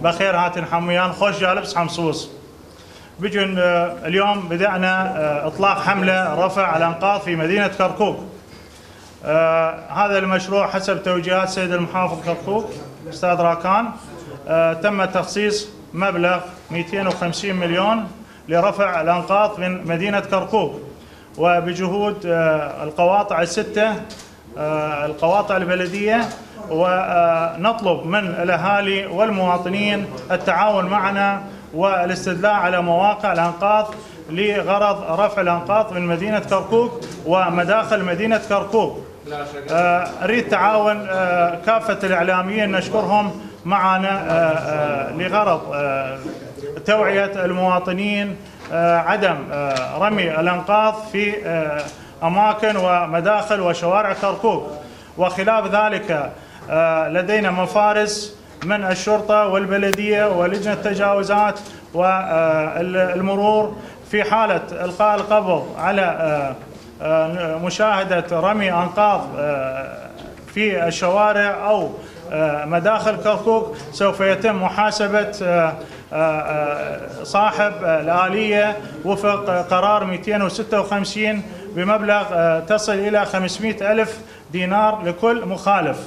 بخير هاتن حميان خوش جالبس حمصوص. بجن اليوم بدأنا إطلاق حملة رفع الأنقاض في مدينة كركوك. هذا المشروع حسب توجيهات سيد المحافظ كركوك أستاذ راكان تم تخصيص مبلغ 250 مليون لرفع الأنقاض من مدينة كركوك، وبجهود القواطع الستة القواطع البلدية، ونطلب من الأهالي والمواطنين التعاون معنا والاستدلاء على مواقع الأنقاض لغرض رفع الأنقاض من مدينة كركوك ومداخل مدينة كركوك. أريد تعاون كافة الإعلاميين نشكرهم معنا لغرض توعية المواطنين عدم رمي الأنقاض في أماكن ومداخل وشوارع كركوك. وخلاف ذلك لدينا مفارس من الشرطة والبلدية ولجنة التجاوزات والمرور في حالة إلقاء القبض على مشاهدة رمي أنقاض في الشوارع أو مداخل كركوك سوف يتم محاسبة صاحب الآلية وفق قرار 256 بمبلغ تصل إلى 500,000 دينار لكل مخالف.